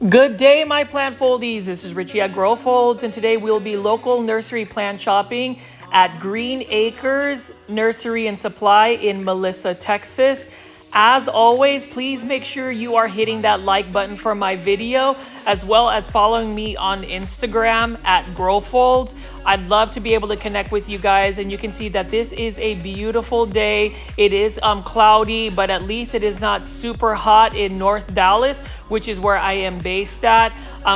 Good day, my plant foldies. This is Richie at Grow Folds, and today we'll be local nursery plant shopping at Green Acres Nursery and Supply in Melissa, Texas. As always, please make sure you are hitting that like button for my video, as well as following me on Instagram at Grow Folds. I'd love to be able to connect with you guys, and you can see that this is a beautiful day. It is cloudy, but at least it is not super hot in North Dallas, which is where I am based at.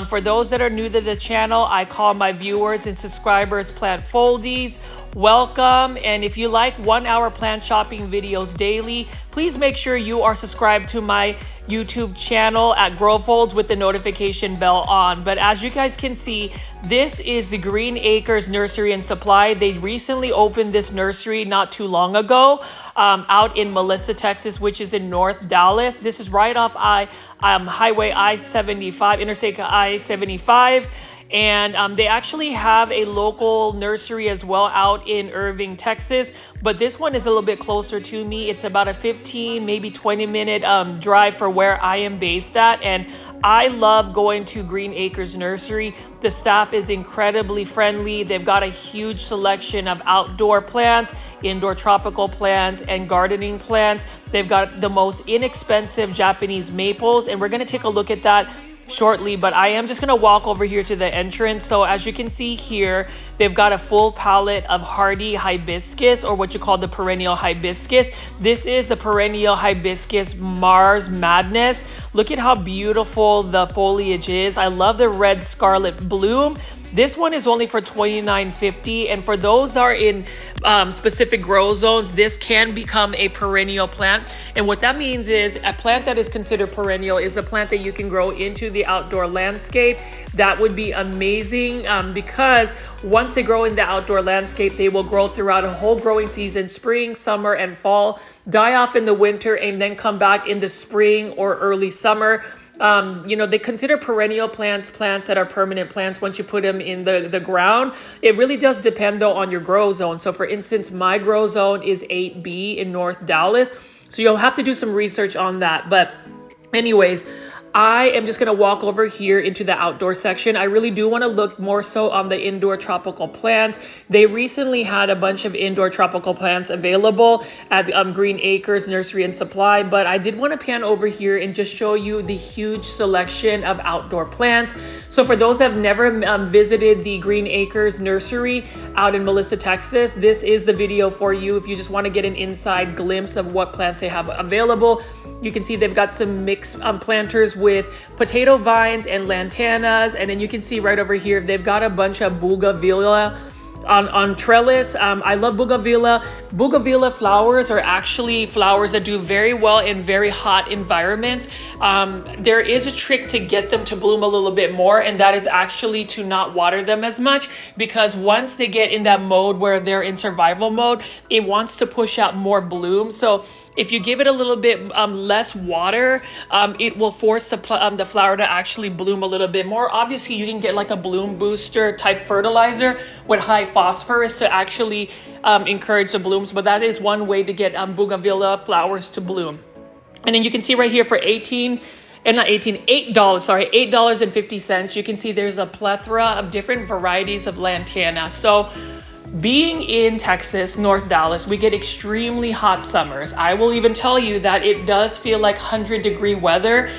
For those that are new to the channel, I call my viewers and subscribers plant foldies. Welcome, and if you like 1 hour plant shopping videos daily, please make sure you are subscribed to my YouTube channel at Grow Folds with the notification bell on. But as you guys can see, this is the Green Acres Nursery and Supply. They recently opened this nursery not too long ago out in Melissa, Texas, which is in North Dallas. This is right off Highway I-75, Interstate I-75. And they actually have a local nursery as well out in Irving, Texas. But this one is a little bit closer to me. It's about a 15, maybe 20-minute drive for where I am based at. And I love going to Green Acres Nursery. The staff is incredibly friendly. They've got a huge selection of outdoor plants, indoor tropical plants, and gardening plants. They've got the most inexpensive Japanese maples, and we're going to take a look at that shortly, but I am just going to walk over here to the entrance. So as you can see here, they've got a full palette of hardy hibiscus, or what you call the perennial hibiscus. This is the perennial hibiscus Mars Madness. Look at how beautiful the foliage is. I love the red scarlet bloom. This one is only for $29.50, and for those that are in specific grow zones, this can become a perennial plant. And what that means is a plant that is considered perennial is a plant that you can grow into the outdoor landscape. That would be amazing because once they grow in the outdoor landscape, they will grow throughout a whole growing season, spring, summer, and fall, die off in the winter, and then come back in the spring or early summer. They consider perennial plants that are permanent plants once you put them in the ground. It really does depend though on your grow zone. So for instance, my grow zone is 8B in North Dallas. So you'll have to do some research on that. But anyways, I am just going to walk over here into the outdoor section. I really do want to look more so on the indoor tropical plants. They recently had a bunch of indoor tropical plants available at Green Acres Nursery and Supply, but I did want to pan over here and just show you the huge selection of outdoor plants. So for those that have never visited the Green Acres Nursery out in Melissa, Texas, this is the video for you if you just want to get an inside glimpse of what plants they have available. You can see they've got some mixed planters with potato vines and lantanas. And then you can see right over here, they've got a bunch of bougainvillea on trellis. I love bougainvillea. Bougainvillea flowers are actually flowers that do very well in very hot environments. There is a trick to get them to bloom a little bit more, and that is actually to not water them as much, because once they get in that mode where they're in survival mode, it wants to push out more bloom. So if you give it a little bit less water, it will force the flower to actually bloom a little bit more. Obviously, you can get like a bloom booster type fertilizer with high phosphorus to actually encourage the blooms, but that is one way to get bougainvillea flowers to bloom. And then you can see right here for $8.50. You can see there's a plethora of different varieties of lantana. So being in Texas, North Dallas, we get extremely hot summers. I will even tell you that it does feel like 100-degree weather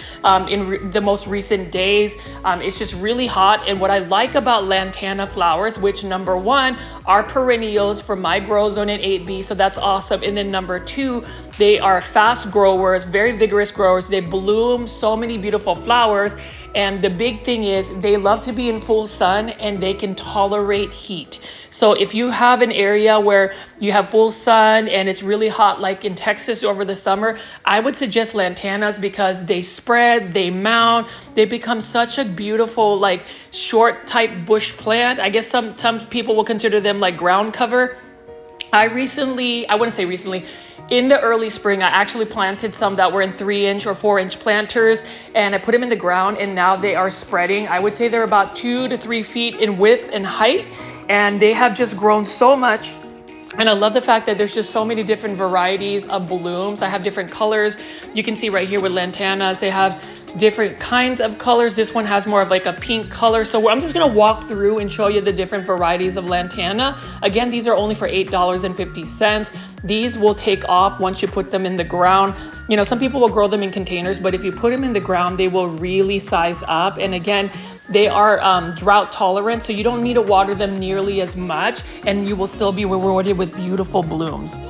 in the most recent days. It's just really hot. And what I like about lantana flowers, which number one are perennials for my grow zone in 8B, so that's awesome. And then number two, they are fast growers, very vigorous growers. They bloom so many beautiful flowers. And the big thing is they love to be in full sun and they can tolerate heat. So if you have an area where you have full sun and it's really hot, like in Texas over the summer, I would suggest lantanas because they spread, they mount, they become such a beautiful, like short type bush plant. I guess some people will consider them like ground cover. I wouldn't say recently, in the early spring, I actually planted some that were in 3-inch or 4-inch planters, and I put them in the ground, and now they are spreading. I would say they're about 2 to 3 feet in width and height, and they have just grown so much. And I love the fact that there's just so many different varieties of blooms. I have different colors. You can see right here with lantanas, they have different kinds of colors. This one has more of like a pink color. So I'm just gonna walk through and show you the different varieties of lantana. Again, these are only for $8.50. These will take off once you put them in the ground. You know, some people will grow them in containers, but if you put them in the ground, they will really size up. And again, they are drought tolerant, so you don't need to water them nearly as much, and you will still be rewarded with beautiful blooms.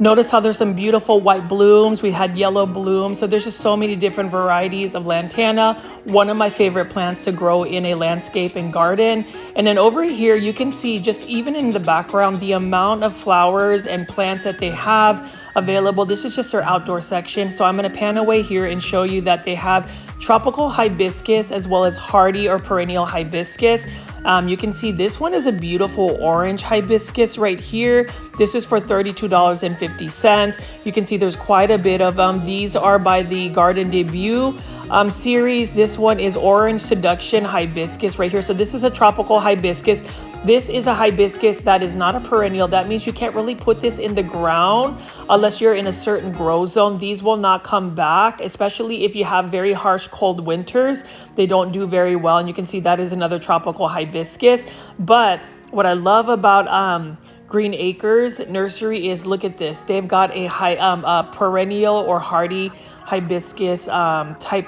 Notice how there's some beautiful white blooms. We had yellow blooms. So there's just so many different varieties of lantana. One of my favorite plants to grow in a landscape and garden. And then over here, you can see just even in the background, the amount of flowers and plants that they have available. This is just their outdoor section. So I'm gonna pan away here and show you that they have tropical hibiscus as well as hardy or perennial hibiscus. You can see this one is a beautiful orange hibiscus right here. This is for $32.50. You can see there's quite a bit of them. These are by the Garden Debut series. This one is Orange Seduction Hibiscus right here. So this is a tropical hibiscus. This is a hibiscus that is not a perennial. That means you can't really put this in the ground unless you're in a certain grow zone. These will not come back, especially if you have very harsh cold winters. They don't do very well. And you can see that is another tropical hibiscus. But what I love about Green Acres Nursery is, look at this. They've got a perennial or hardy hibiscus type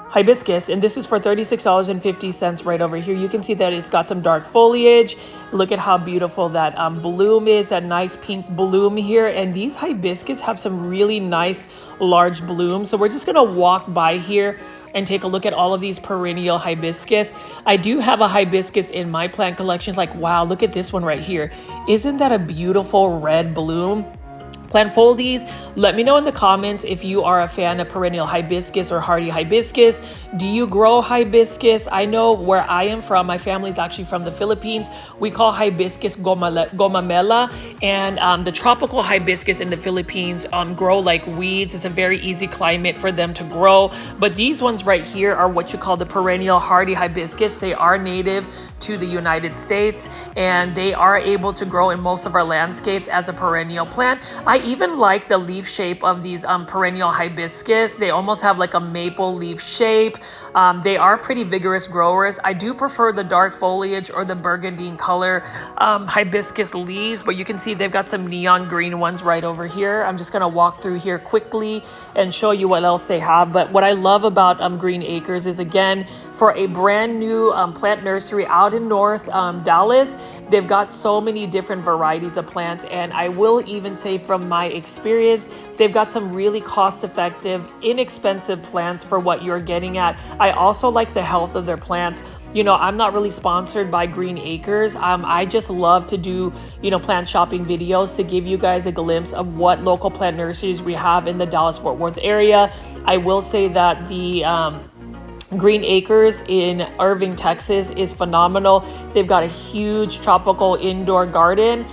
hibiscus, and this is for $36.50 right over here. You can see that it's got some dark foliage. Look at how beautiful that bloom is, that nice pink bloom here. And these hibiscus have some really nice large blooms. So we're just gonna walk by here and take a look at all of these perennial hibiscus. I do have a hibiscus in my plant collection. Like, wow, look at this one right here. Isn't that a beautiful red bloom? Plant foldies, let me know in the comments if you are a fan of perennial hibiscus or hardy hibiscus. Do you grow hibiscus? I know where I am from, my family is actually from the Philippines. We call hibiscus gomamela, and the tropical hibiscus in the Philippines grow like weeds. It's a very easy climate for them to grow. But these ones right here are what you call the perennial hardy hibiscus. They are native to the United States, and they are able to grow in most of our landscapes as a perennial plant. I even like the leaf shape of these perennial hibiscus. They almost have like a maple leaf shape. They are pretty vigorous growers. I do prefer the dark foliage or the burgundy in color hibiscus leaves, but you can see they've got some neon green ones right over here. I'm just gonna walk through here quickly and show you what else they have. But what I love about Green Acres is, again, for a brand new plant nursery out in North Dallas, they've got so many different varieties of plants. And I will even say from my experience, they've got some really cost-effective, inexpensive plants for what you're getting at. I also like the health of their plants. You know, I'm not really sponsored by Green Acres. I just love to do, plant shopping videos to give you guys a glimpse of what local plant nurseries we have in the Dallas-Fort Worth area. I will say that the Green Acres in Irving, Texas is phenomenal. They've got a huge tropical indoor garden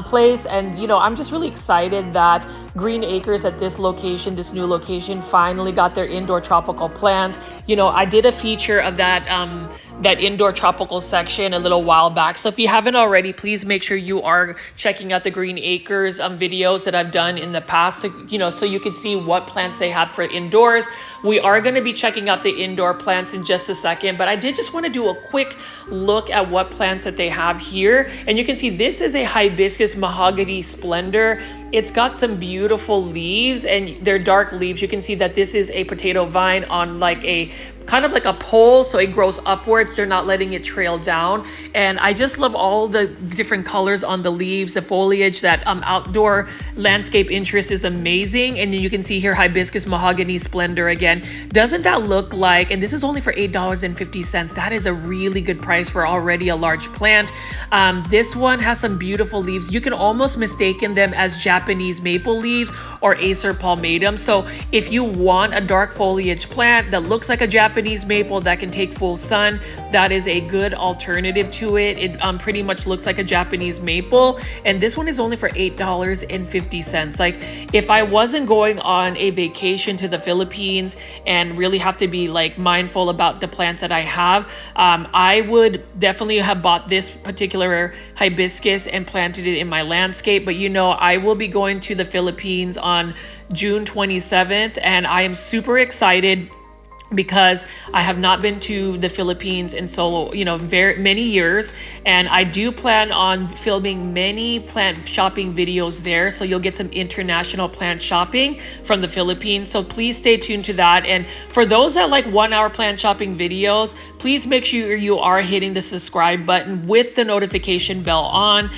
place, and I'm just really excited that Green Acres at this location, this new location, finally got their indoor tropical plants. I did a feature of that indoor tropical section a little while back. So if you haven't already, please make sure you are checking out the Green Acres videos that I've done in the past, so you can see what plants they have for indoors. We are going to be checking out the indoor plants in just a second, but I did just want to do a quick look at what plants that they have here. And you can see this is a hibiscus mahogany splendor. It's got some beautiful leaves, and they're dark leaves. You can see that this is a potato vine on like a kind of like a pole, so it grows upwards. They're not letting it trail down. And I just love all the different colors on the leaves, the foliage. That outdoor landscape interest is amazing. And you can see here hibiscus mahogany splendor again. Doesn't that look like, and this is only for $8.50. That is a really good price for already a large plant. This one has some beautiful leaves. You can almost mistaken them as Japanese maple leaves or Acer palmatum. So if you want a dark foliage plant that looks like a Japanese Japanese maple that can take full sun, that is a good alternative to it. It pretty much looks like a Japanese maple, and this one is only for $8.50. Like, if I wasn't going on a vacation to the Philippines and really have to be like mindful about the plants that I have, I would definitely have bought this particular hibiscus and planted it in my landscape. But you know, I will be going to the Philippines on June 27th, and I am super excited because I have not been to the Philippines in very many years, and I do plan on filming many plant shopping videos there, so you'll get some international plant shopping from the Philippines. So please stay tuned to that. And for those that like 1-hour plant shopping videos, please make sure you are hitting the subscribe button with the notification bell on.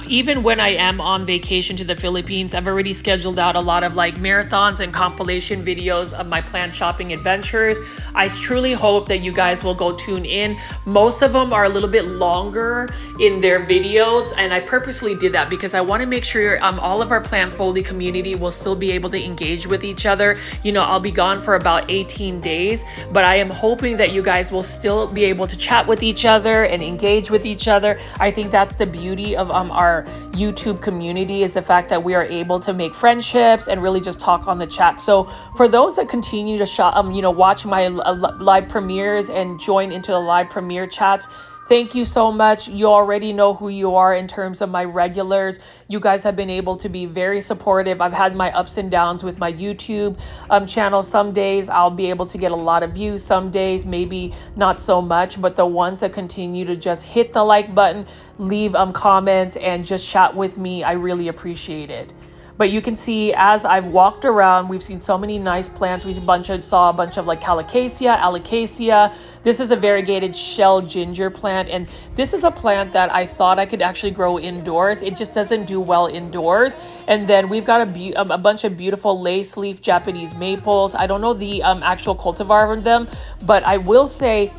Even when I am on vacation to the Philippines, I've already scheduled out a lot of like marathons and compilation videos of my plant shopping adventures. I truly hope that you guys will go tune in. Most of them are a little bit longer in their videos, and I purposely did that because I want to make sure all of our Plant Foldy community will still be able to engage with each other. You know, I'll be gone for about 18 days, but I am hoping that you guys will still be able to chat with each other and engage with each other. I think that's the beauty of our YouTube community, is the fact that we are able to make friendships and really just talk on the chat. So for those that continue to watch my live premieres and join into the live premiere chats, thank you so much. You already know who you are in terms of my regulars. You guys have been able to be very supportive. I've had my ups and downs with my YouTube channel. Some days I'll be able to get a lot of views. Some days maybe not so much. But the ones that continue to just hit the like button, leave comments, and just chat with me, I really appreciate it. But you can see, as I've walked around, we've seen so many nice plants. We saw a bunch of like colocasia, alocasia. This is a variegated shell ginger plant, and this is a plant that I thought I could actually grow indoors. It just doesn't do well indoors. And then we've got a bunch of beautiful lace leaf Japanese maples. I don't know the actual cultivar of them, but I will say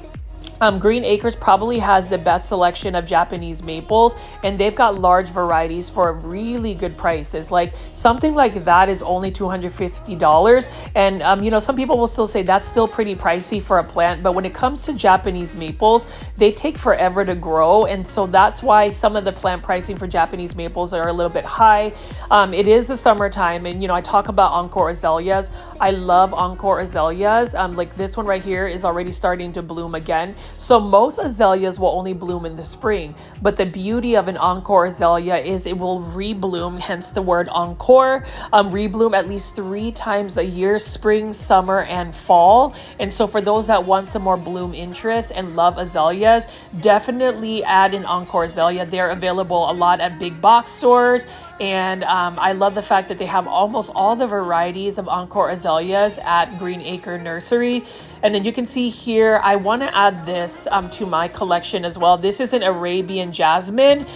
Green Acres probably has the best selection of Japanese maples, and they've got large varieties for really good prices. Like something like that is only $250, and some people will still say that's still pretty pricey for a plant. But when it comes to Japanese maples, they take forever to grow, and so that's why some of the plant pricing for Japanese maples are a little bit high. It is the summertime, and I talk about Encore azaleas. I love Encore azaleas. Like this one right here is already starting to bloom again. So most azaleas will only bloom in the spring, but the beauty of an Encore azalea is it will rebloom, hence the word encore, rebloom at least 3 times a year, spring, summer, and fall. And so for those that want some more bloom interest and love azaleas, definitely add an Encore azalea. They're available a lot at big box stores. And I love the fact that they have almost all the varieties of Encore azaleas at Green Acre Nursery. And then you can see here, I want to add this to my collection as well. This is an Arabian jasmine.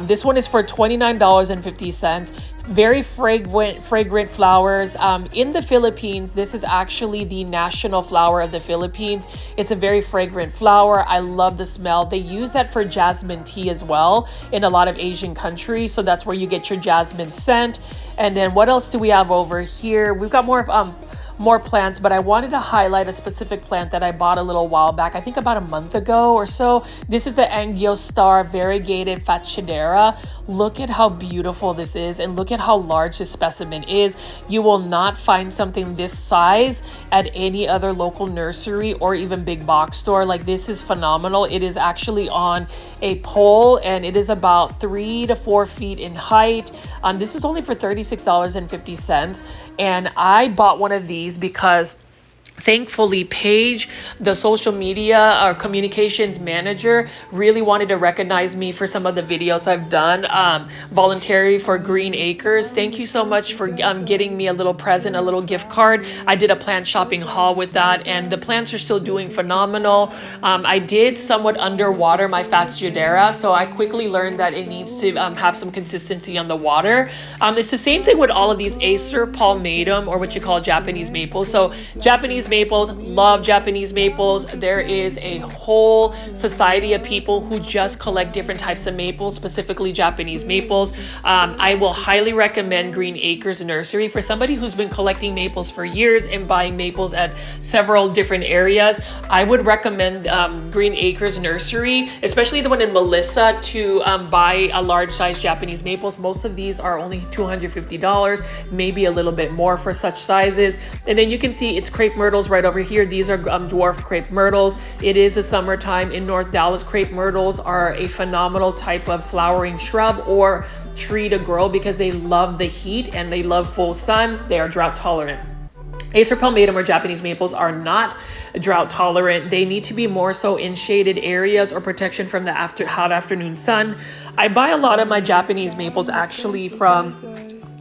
This one is for $29.50. Very fragrant flowers. In the Philippines, this is actually the national flower of the Philippines. It's a very fragrant flower. I love the smell. They use that for jasmine tea as well in a lot of Asian countries. So that's where you get your jasmine scent. And then what else do we have over here? We've got more plants, but I wanted to highlight a specific plant that I bought a little while back, I think about a month ago or so. This is the Angiostar variegated Fatchidera. Look at how beautiful this is, and look at how large this specimen is. You will not find something this size at any other local nursery or even big box store. Like, this is phenomenal. It is actually on a pole, and it is about 3 to 4 feet in height. This is only for $36.50, and I bought one of these because thankfully, Paige, the social media or communications manager, really wanted to recognize me for some of the videos I've done voluntarily for Green Acres. Thank you so much for getting me a little present, a little gift card. I did a plant shopping haul with that, and the plants are still doing phenomenal. I did somewhat underwater my Fatchidera, so I quickly learned that it needs to have some consistency on the water. It's the same thing with all of these Acer palmatum, or what you call Japanese maple. So Japanese Japanese maples, love Japanese maples. There is a whole society of people who just collect different types of maples, specifically Japanese maples. I will highly recommend Green Acres Nursery for somebody who's been collecting maples for years and buying maples at several different areas. I would recommend Green Acres Nursery, especially the one in Melissa, to buy a large size Japanese maples. Most of these are only $250, maybe a little bit more for such sizes. And then you can see it's crepe myrtles right over here. These are dwarf crepe myrtles. It is the summertime in North Dallas. Crepe myrtles are a phenomenal type of flowering shrub or tree to grow because they love the heat and they love full sun. They are drought tolerant. Acer palmatum or Japanese maples are not drought tolerant. They need to be more so in shaded areas or protection from the hot afternoon sun. I buy a lot of my Japanese maples actually from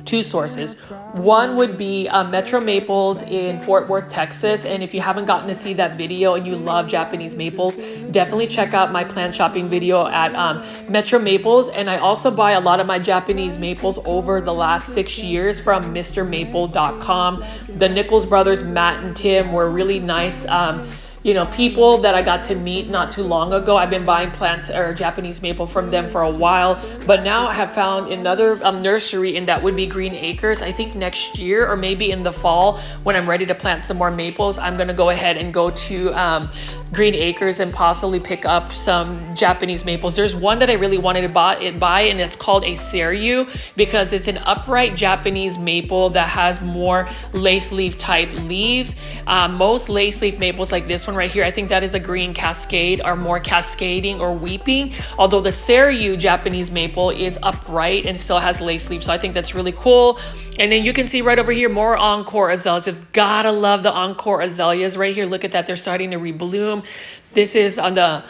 two sources. One would be Metro Maples in Fort Worth, Texas. And if you haven't gotten to see that video and you love Japanese maples, definitely check out my plant shopping video at Metro Maples. And I also buy a lot of my Japanese maples over the last 6 years from MrMaple.com. The Nichols brothers, Matt and Tim, were really nice people that I got to meet not too long ago. I've been buying plants or Japanese maple from them for a while, but now I have found another nursery, and that would be Green Acres. I think next year or maybe in the fall when I'm ready to plant some more maples, I'm going to go ahead and go to Green Acres and possibly pick up some Japanese maples. There's one that I really wanted to buy, and it's called a Seryu because it's an upright Japanese maple that has more lace leaf type leaves. Most lace leaf maples like this one right here, I think that is a green cascade, are more cascading or weeping, although the Seryu Japanese maple is upright and still has lace leaves. So I think that's really cool. And then you can see right over here more Encore azaleas. You've gotta love the Encore azaleas right here. Look at that, they're starting to rebloom. This is on the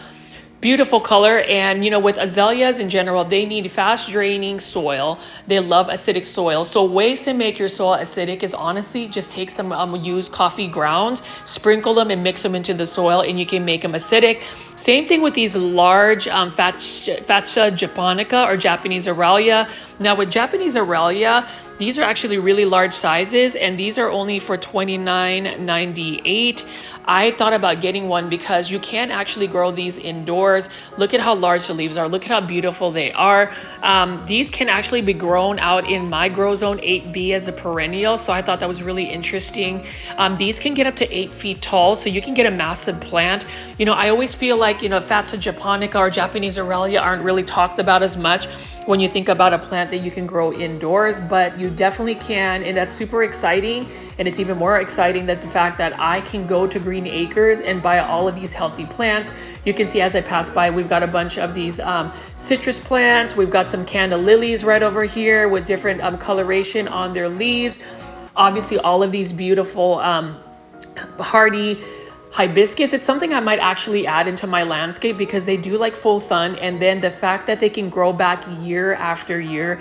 beautiful color. And with azaleas in general, they need fast draining soil. They love acidic soil. So ways to make your soil acidic is honestly just take some used coffee grounds, sprinkle them and mix them into the soil, and you can make them acidic. Same thing with these large Fascia japonica or Japanese Aurelia. Now with Japanese Aurelia, these are actually really large sizes, and these are only for $29.98. I thought about getting one because you can actually grow these indoors. Look at how large the leaves are. Look at how beautiful they are. These can actually be grown out in my grow zone 8B as a perennial. So I thought that was really interesting. These can get up to 8 feet tall, so you can get a massive plant. I always feel like, Fascia japonica or Japanese Aurelia aren't really talked about as much when you think about a plant that you can grow indoors, but you definitely can, and that's super exciting. And it's even more exciting that the fact that I can go to Green Acres and buy all of these healthy plants. You can see as I pass by, we've got a bunch of these citrus plants. We've got some canna lilies right over here with different coloration on their leaves. Obviously all of these beautiful hardy hibiscus. It's something I might actually add into my landscape because they do like full sun, and then the fact that they can grow back year after year,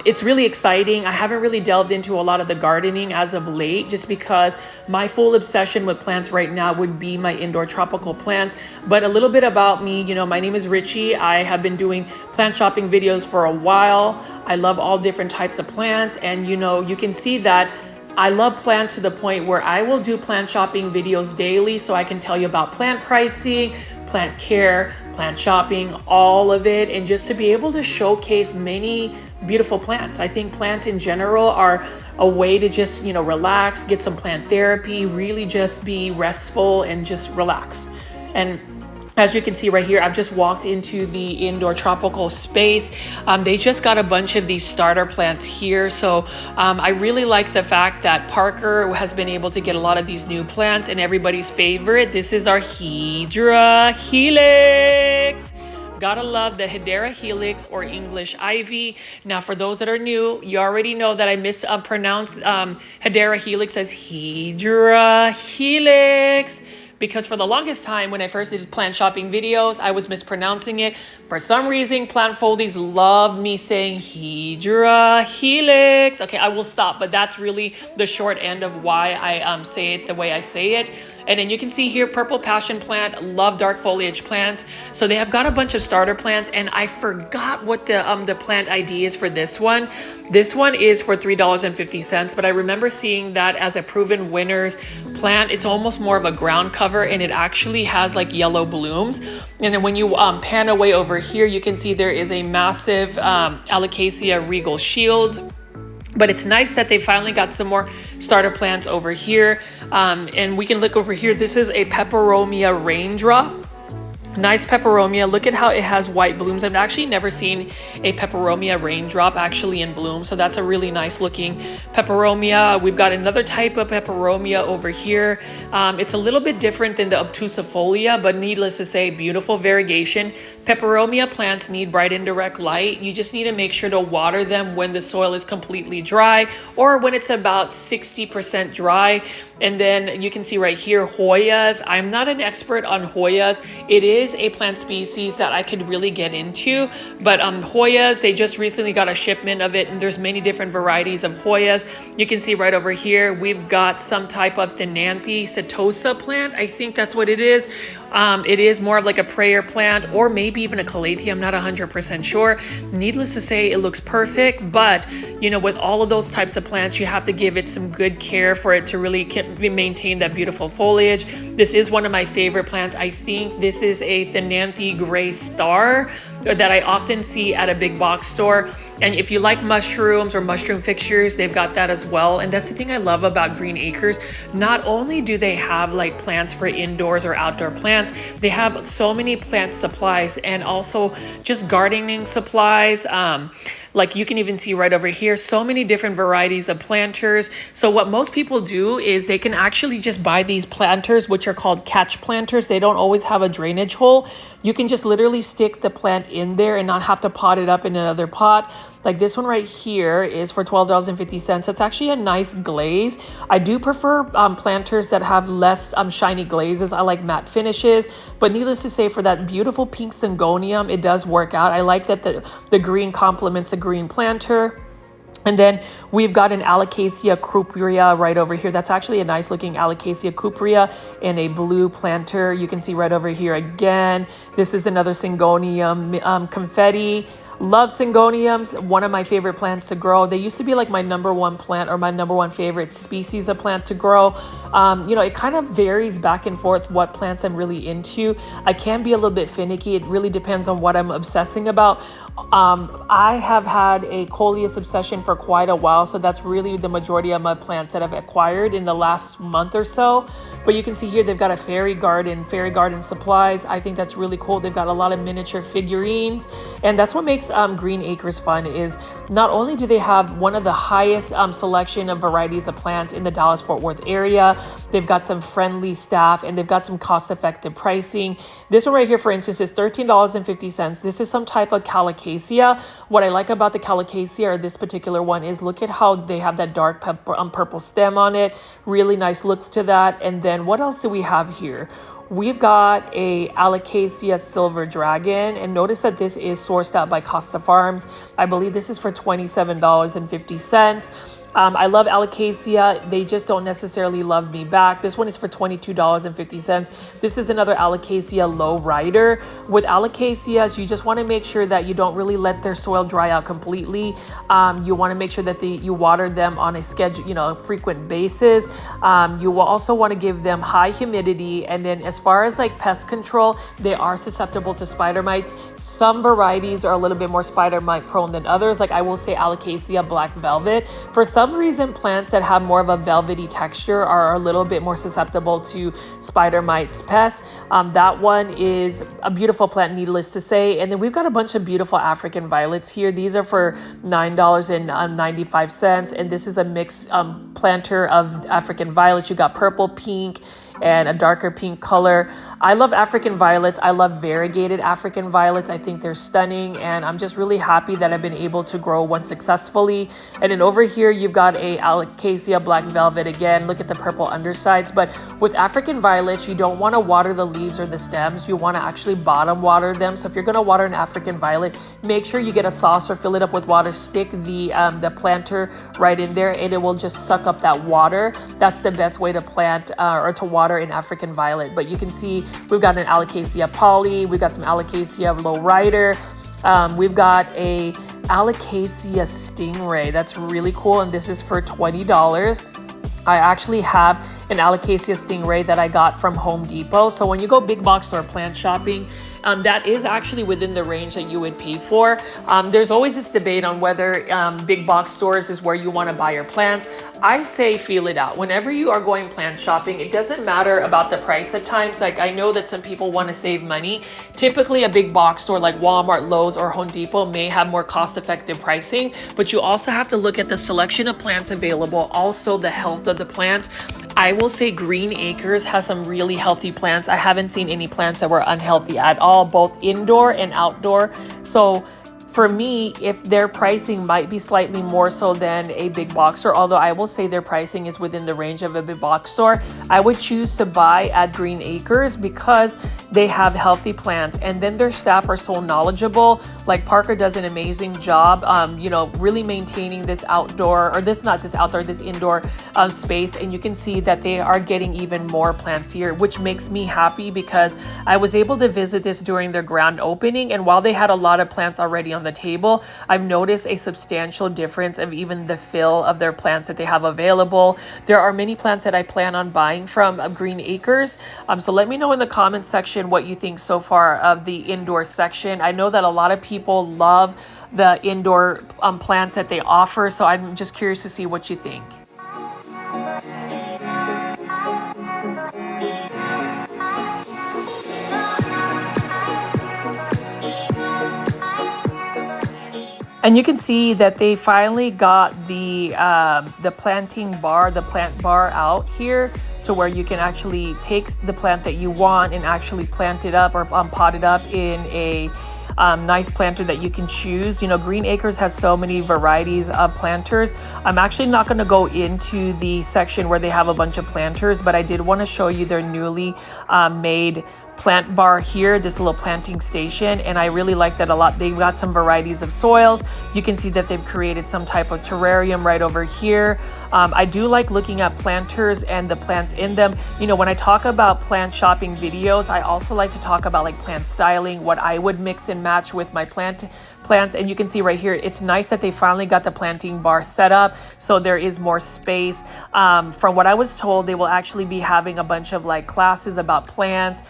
it's really exciting. I haven't really delved into a lot of the gardening as of late just because my full obsession with plants right now would be my indoor tropical plants. But a little bit about me, my name is Richie. I have been doing plant shopping videos for a while. I love all different types of plants, and you can see that I love plants to the point where I will do plant shopping videos daily so I can tell you about plant pricing, plant care, plant shopping, all of it, and just to be able to showcase many beautiful plants. I think plants in general are a way to just, relax, get some plant therapy, really just be restful and just relax. And as you can see right here, I've just walked into the indoor tropical space. They just got a bunch of these starter plants here. So I really like the fact that Parker has been able to get a lot of these new plants, and everybody's favorite. This is our Hedera Helix. Gotta love the Hedera Helix or English ivy. Now, for those that are new, you already know that I mispronounced Hedera Helix as Hedera Helix, because for the longest time when I first did plant shopping videos, I was mispronouncing it. For some reason, plant foldies love me saying Hedera Helix. Okay, I will stop, but that's really the short end of why I say it the way I say it. And then you can see here, purple passion plant, love dark foliage plants. So they have got a bunch of starter plants, and I forgot what the plant ID is for this one. This one is for $3.50, but I remember seeing that as a proven winners plant, it's almost more of a ground cover, and it actually has like yellow blooms. And then when you pan away over here, you can see there is a massive Alocasia regal shield. But it's nice that they finally got some more starter plants over here. And we can look over here. This is a Peperomia raindrop. Nice peperomia. Look at how it has white blooms. I've actually never seen a peperomia raindrop actually in bloom, so that's a really nice looking peperomia. We've got another type of peperomia over here. It's a little bit different than the obtusifolia, but needless to say, beautiful variegation. Peperomia plants need bright indirect light. You just need to make sure to water them when the soil is completely dry or when it's about 60% dry. And then you can see right here, Hoyas. I'm not an expert on Hoyas. It is a plant species that I could really get into, but Hoyas, they just recently got a shipment of it, and there's many different varieties of Hoyas. You can see right over here, we've got some type of Thenanthe setosa plant. I think that's what it is. It is more of like a prayer plant, or maybe even a calathea. I'm not 100% sure. Needless to say, it looks perfect, but you know, with all of those types of plants, you have to give it some good care for it to really maintain that beautiful foliage. This is one of my favorite plants. I think this is a Thenanthe gray star that I often see at a big box store. And if you like mushrooms or mushroom fixtures, they've got that as well. And that's the thing I love about Green Acres. Not only do they have like plants for indoors or outdoor plants, they have so many plant supplies and also just gardening supplies. Like you can even see right over here, so many different varieties of planters. So what most people do is they can actually just buy these planters, which are called catch planters. They don't always have a drainage hole. You can just literally stick the plant in there and not have to pot it up in another pot. Like this one right here is for $12.50. It's actually a nice glaze. I do prefer planters that have less shiny glazes. I like matte finishes, but needless to say, for that beautiful pink syngonium, it does work out. I like that the green complements a green planter. And then we've got an Alocasia cuprea right over here. That's actually a nice looking Alocasia cuprea in a blue planter. You can see right over here again. This is another syngonium confetti. Love syngoniums, one of my favorite plants to grow. They used to be like my #1 plant or my #1 favorite species of plant to grow. You know, it kind of varies back and forth what plants I'm really into. I can be a little bit finicky. It really depends on what I'm obsessing about. I have had a coleus obsession for quite a while, so that's really the majority of my plants that I've acquired in the last month or so. But you can see here they've got a fairy garden supplies. I think that's really cool. They've got a lot of miniature figurines, and that's what makes Green Acres fun. Is not only do they have one of the highest selection of varieties of plants in the Dallas-Fort Worth area, they've got some friendly staff, and they've got some cost-effective pricing. This one right here, for instance, is $13.50. This is some type of colocasia. What I like about the colocasia, or this particular one, is look at how they have that dark purple stem on it. Really nice look to that. And then what else do we have here? We've got a Alocasia Silver Dragon, and notice that this is sourced out by Costa Farms. I believe this is for $27.50. I love Alocasia. They just don't necessarily love me back. This one is for $22.50. This is another Alocasia low rider. With Alocasias, you just want to make sure that you don't really let their soil dry out completely. You want to make sure that you water them on a schedule, frequent basis. You will also want to give them high humidity. And then as far as like pest control, they are susceptible to spider mites. Some varieties are a little bit more spider mite prone than others. Like I will say Alocasia Black Velvet. For some reason, plants that have more of a velvety texture are a little bit more susceptible to spider mites pests. That one is a beautiful plant, needless to say. And then we've got a bunch of beautiful African violets here. These are for $9.95. And this is a mixed planter of African violets. You got purple, pink, and a darker pink color. I love African violets. I love variegated African violets. I think they're stunning, and I'm just really happy that I've been able to grow one successfully. And then over here, you've got a Alocasia Black Velvet again. Look at the purple undersides. But with African violets, you don't want to water the leaves or the stems. You want to actually bottom water them. So if you're going to water an African violet, make sure you get a saucer, fill it up with water, stick the planter right in there, and it will just suck up that water. That's the best way to plant or to water an African violet. But you can see we've got an Alocasia Poly, we've got some Alocasia Low Rider, we've got a Alocasia Stingray. That's really cool, and this is for $20. I actually have an Alocasia stingray that I got from Home Depot. So when you go big box store plant shopping, that is actually within the range that you would pay for. There's always this debate on whether big box stores is where you want to buy your plants. I say feel it out. Whenever you are going plant shopping, it doesn't matter about the price at times. Like, I know that some people want to save money. Typically a big box store like Walmart, Lowe's, or Home Depot may have more cost-effective pricing, but you also have to look at the selection of plants available, also the health of the plant. I will say Green Acres has some really healthy plants. I haven't seen any plants that were unhealthy at all, both indoor and outdoor. So for me, if their pricing might be slightly more so than a big box store, although I will say their pricing is within the range of a big box store, I would choose to buy at Green Acres because they have healthy plants, and then their staff are so knowledgeable. Like Parker does an amazing job, really maintaining this outdoor, or this indoor space. And you can see that they are getting even more plants here, which makes me happy because I was able to visit this during their grand opening. And while they had a lot of plants already on the table, I've noticed a substantial difference of even the fill of their plants that they have available. There are many plants that I plan on buying from Green Acres. So let me know in the comments section what you think so far of the indoor section. I know that a lot of people love the indoor plants that they offer, so I'm just curious to see what you think. And you can see that they finally got the plant bar out here, to where you can actually take the plant that you want and actually plant it up or pot it up in a nice planter that you can choose. Green Acres has so many varieties of planters. I'm actually not going to go into the section where they have a bunch of planters, but I did want to show you their newly made plant bar here, this little planting station, and I really like that a lot. They've got some varieties of soils. You can see that they've created some type of terrarium right over here. I do like looking at planters and the plants in them. When I talk about plant shopping videos, I also like to talk about like plant styling, what I would mix and match with my plants. And you can see right here, it's nice that they finally got the planting bar set up, so there is more space. From what I was told, they will actually be having a bunch of like classes about plants.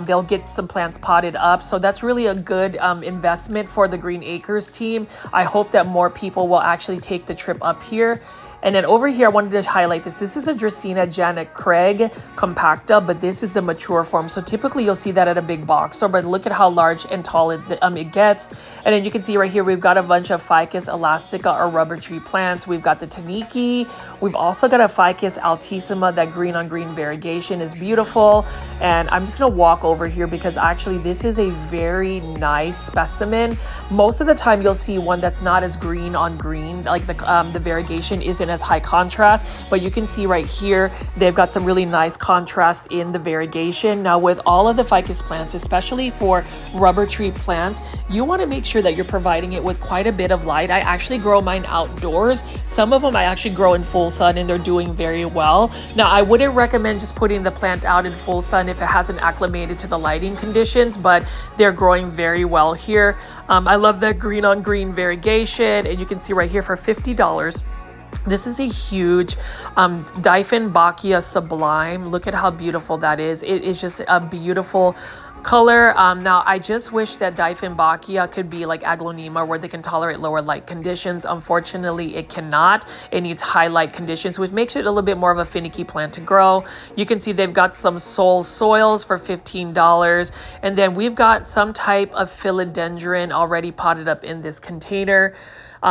They'll get some plants potted up, so that's really a good investment for the Green Acres team. I hope that more people will actually take the trip up here. And then over here, I wanted to highlight this. This is a Dracaena Janet Craig compacta, but this is the mature form. So typically you'll see that at a big box store, but look at how large and tall it gets. And then you can see right here, we've got a bunch of Ficus elastica or rubber tree plants. We've got the Taniki. We've also got a Ficus altissima. That green on green variegation is beautiful. And I'm just gonna walk over here because actually this is a very nice specimen. Most of the time you'll see one that's not as green on green, like the variegation isn't as high contrast, but you can see right here they've got some really nice contrast in the variegation. Now with all of the ficus plants, especially for rubber tree plants, you want to make sure that you're providing it with quite a bit of light. I actually grow mine outdoors. Some of them I actually grow in full sun and they're doing very well. Now I wouldn't recommend just putting the plant out in full sun if it hasn't acclimated to the lighting conditions, but they're growing very well here. I love that green on green variegation, and you can see right here for $50. This is a huge Dieffenbachia Sublime. Look at how beautiful that is. It is just a beautiful color. Now, I just wish that Dieffenbachia could be like Aglaonema, where they can tolerate lower light conditions. Unfortunately, it cannot. It needs high light conditions, which makes it a little bit more of a finicky plant to grow. You can see they've got some Soul soils for $15. And then we've got some type of philodendron already potted up in this container.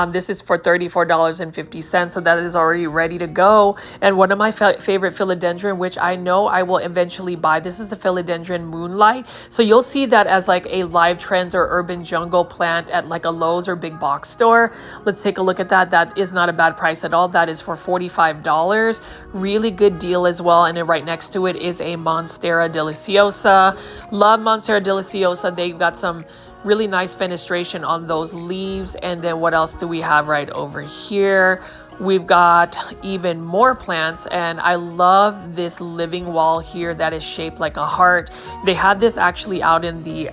This is for $34.50, so that is already ready to go. And one of my favorite philodendron, which I know I will eventually buy, this is the philodendron Moonlight. So you'll see that as like a Live Trends or Urban Jungle plant at like a Lowe's or big box store. Let's take a look at that. That is not a bad price at all. That is for $45. Really good deal as well. And then right next to it is a Monstera deliciosa. Love Monstera deliciosa. They've got some really nice fenestration on those leaves. And then what else do we have right over here? We've got even more plants, and I love this living wall here that is shaped like a heart. They had this actually out in the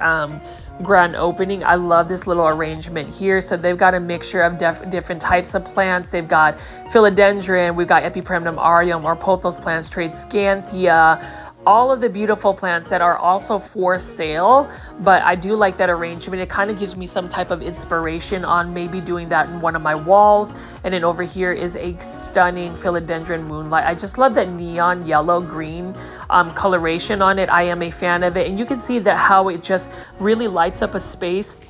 grand opening. I love this little arrangement here. So they've got a mixture of different types of plants. They've got philodendron, we've got epipremnum aureum or pothos plants, tradescanthia, all of the beautiful plants that are also for sale. But I do like that arrangement. It kind of gives me some type of inspiration on maybe doing that in one of my walls. And then over here is a stunning philodendron moonlight. I just love that neon yellow green coloration on it. I am a fan of it, and you can see that how it just really lights up a space.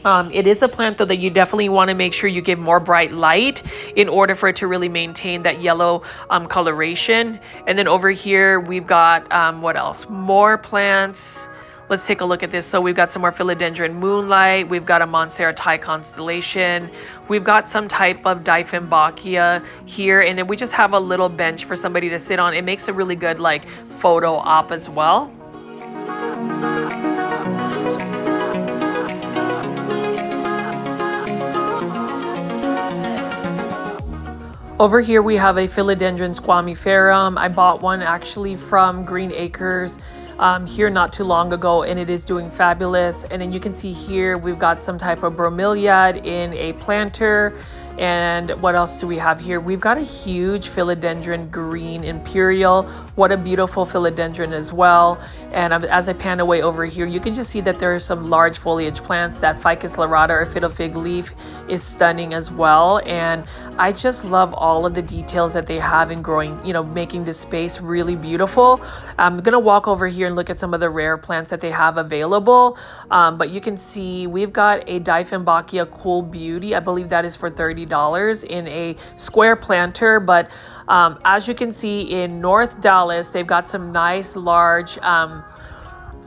It is a plant though that you definitely want to make sure you give more bright light in order for it to really maintain that yellow coloration. And then over here we've got what else? More plants. Let's take a look at this. So we've got some more philodendron moonlight. We've got a Monstera Thai constellation. We've got some type of Dieffenbachia here. And then we just have a little bench for somebody to sit on. It makes a really good like photo op as well. Over here we have a philodendron squamiferum. I bought one actually from Green Acres here not too long ago, and it is doing fabulous. And then you can see here we've got some type of bromeliad in a planter. And what else do we have here? We've got a huge philodendron green imperial. What a beautiful philodendron as well. And as I pan away over here, you can just see that there are some large foliage plants. That Ficus lyrata or fiddle fig leaf is stunning as well. And I just love all of the details that they have in growing, you know, making this space really beautiful. I'm gonna walk over here and look at some of the rare plants that they have available. But you can see we've got a Dieffenbachia Cool Beauty. I believe that is for $30 in a square planter. But as you can see in North Dallas, they've got some nice large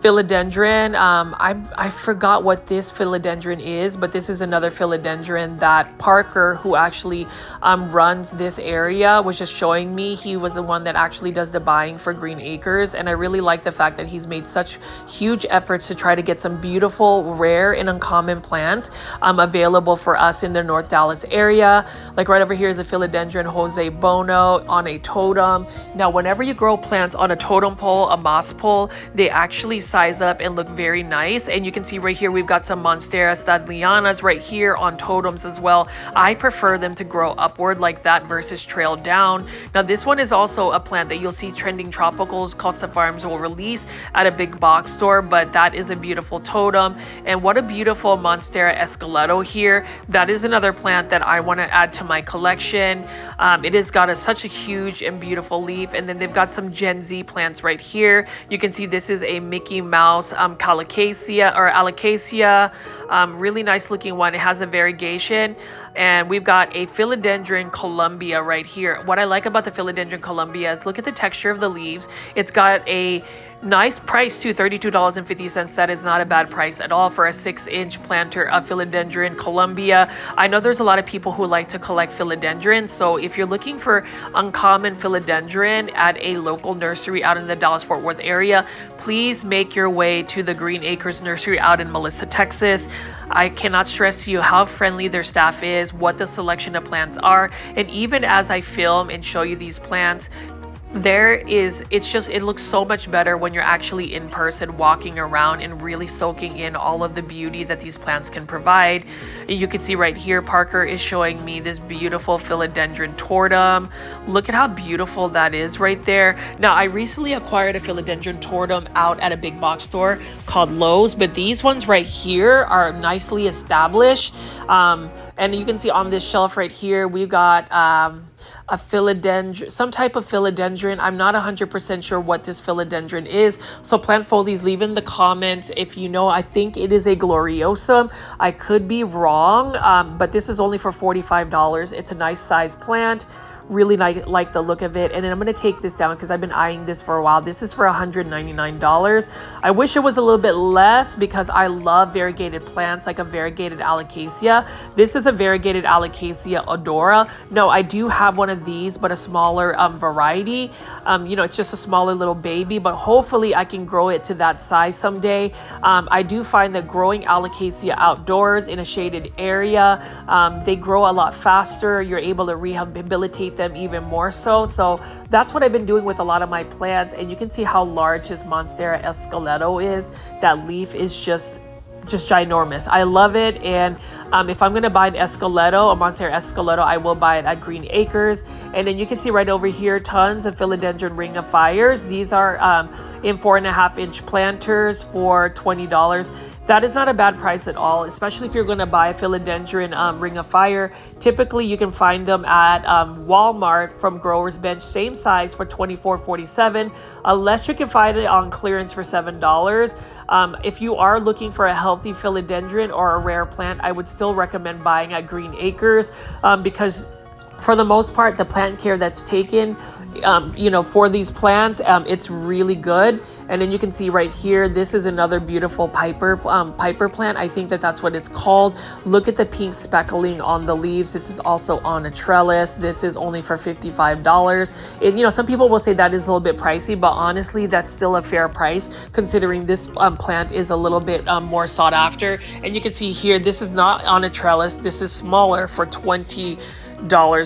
philodendron. I forgot what this philodendron is, but this is another philodendron that Parker, who actually runs this area, was just showing me. He was the one that actually does the buying for Green Acres, and I really like the fact that he's made such huge efforts to try to get some beautiful, rare, and uncommon plants available for us in the North Dallas area. Like right over here is a philodendron Jose Bono on a totem. Now, whenever you grow plants on a totem pole, a moss pole, they actually size up and look very nice. And you can see right here we've got some Monstera Stadlianas right here on totems as well. I prefer them to grow upward like that versus trail down. Now this one is also a plant that you'll see trending tropicals. Costa Farms will release at a big box store, but that is a beautiful totem. And what a beautiful Monstera Esqueleto here. That is another plant that I want to add to my collection. It has got such a huge and beautiful leaf. And then they've got some Gen Z plants right here. You can see this is a Mickey Mouse Calicacia or Alocasia. Really nice looking one. It has a variegation. And we've got a Philodendron Columbia right here. What I like about the Philodendron Columbia is look at the texture of the leaves. It's got a nice price too, $32.50. That is not a bad price at all for a 6-inch planter of Philodendron Columbia. I know there's a lot of people who like to collect philodendrons, so if you're looking for uncommon philodendron at a local nursery out in the Dallas-Fort Worth area, please make your way to the Green Acres Nursery out in Melissa, Texas. I cannot stress to you how friendly their staff is, what the selection of plants are, and even as I film and show you these plants, it looks so much better when you're actually in person walking around and really soaking in all of the beauty that these plants can provide. You can see right here Parker is showing me this beautiful philodendron tortum. Look at how beautiful that is right there. Now I recently acquired a philodendron tortum out at a big box store called Lowe's, but these ones right here are nicely established. And you can see on this shelf right here we've got a philodendron, some type of philodendron. I'm not 100% sure what this philodendron is. So plant foldies, leave in the comments if you know. I think it is a gloriosum. I could be wrong, but this is only for $45. It's a nice size plant. Really like the look of it. And then I'm going to take this down because I've been eyeing this for a while. This is for $199. I wish it was a little bit less because I love variegated plants like a variegated Alocasia. This is a variegated Alocasia odora. No, I do have one of these, but a smaller variety. It's just a smaller little baby, but hopefully I can grow it to that size someday. I do find that growing Alocasia outdoors in a shaded area, they grow a lot faster. You're able to rehabilitate them even more so that's what I've been doing with a lot of my plants. And you can see how large this Monstera Esqueleto is. That leaf is just just ginormous. I love it. And if I'm going to buy an Escoleto, a Monstera Escoleto, I will buy it at Green Acres. And then you can see right over here, tons of Philodendron Ring of Fires. These are in 4.5-inch planters for $20. That is not a bad price at all, especially if you're going to buy a Philodendron Ring of Fire. Typically, you can find them at Walmart from Growers Bench, same size, for $24.47, unless you can find it on clearance for $7. If you are looking for a healthy philodendron or a rare plant, I would still recommend buying at Green Acres because for the most part, the plant care that's taken for these plants, it's really good. And then you can see right here, this is another beautiful Piper plant. I think that's what it's called. Look at the pink speckling on the leaves. This is also on a trellis. This is only for $55. Some people will say that is a little bit pricey, but honestly, that's still a fair price considering this plant is a little bit more sought after. And you can see here, this is not on a trellis. This is smaller for $20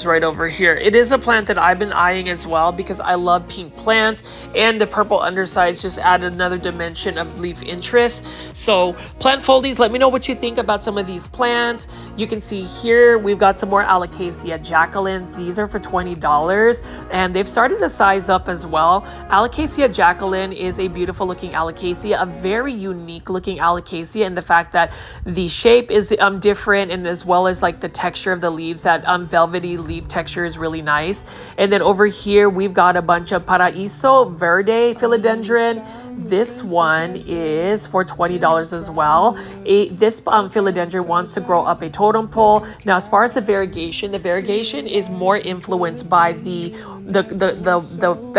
right over here. It is a plant that I've been eyeing as well because I love pink plants, and the purple undersides just add another dimension of leaf interest. So plant foldies, let me know what you think about some of these plants. You can see here we've got some more Alocasia Jacquelines. These are for $20 and they've started to size up as well. Alocasia Jacqueline is a beautiful looking Alocasia, a very unique looking Alocasia in the fact that the shape is different, and as well as like the texture of the leaves, that velvety leaf texture is really nice. And then over here we've got a bunch of Paraíso Verde Philodendron. This one is for $20 as well. This philodendron wants to grow up a totem pole. Now, as far as the variegation is more influenced by the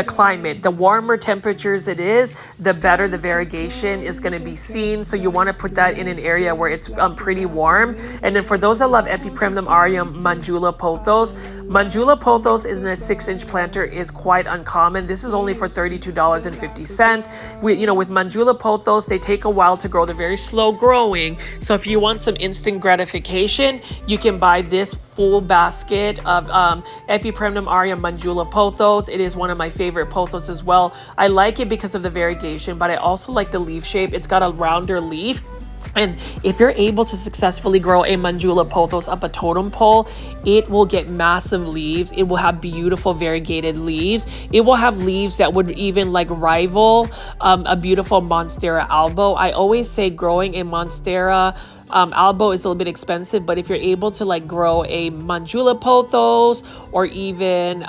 climate. The warmer temperatures it is, the better the variegation is going to be seen. So you want to put that in an area where it's pretty warm. And then for those that love Epipremnum aureum Manjula pothos, Manjula pothos in a 6-inch planter is quite uncommon. This is only for $32.50. With Manjula pothos, they take a while to grow. They're very slow growing. So if you want some instant gratification, you can buy this full basket of Epipremnum aureum Manjula pothos. It is one of my favorite pothos as well. I like it because of the variegation, but I also like the leaf shape. It's got a rounder leaf. And if you're able to successfully grow a Manjula pothos up a totem pole, it will get massive leaves. It will have beautiful variegated leaves. It will have leaves that would even rival a beautiful Monstera albo. I always say growing a Monstera albo is a little bit expensive, but if you're able to grow a Manjula pothos or even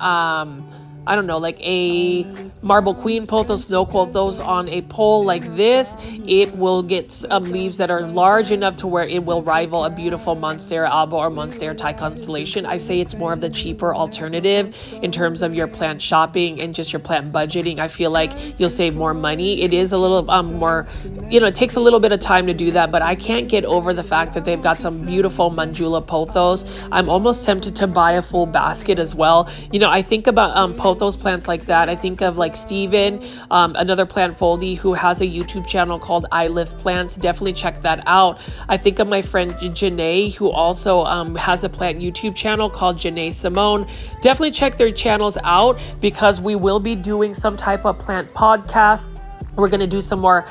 I don't know, like a Marble Queen pothos, snow pothos on a pole like this, it will get leaves that are large enough to where it will rival a beautiful Monstera albo or Monstera Thai constellation. I say it's more of the cheaper alternative in terms of your plant shopping and just your plant budgeting. I feel like you'll save more money. It is a little more, it takes a little bit of time to do that, but I can't get over the fact that they've got some beautiful Manjula pothos. I'm almost tempted to buy a full basket as well. I think about pothos plants like that. I think of Steven, another plant foldy who has a YouTube channel called I Lift Plants. Definitely check that out. I think of my friend Janae, who also has a plant YouTube channel called Janae Simone. Definitely check their channels out because we will be doing some type of plant podcast. We're going to do some more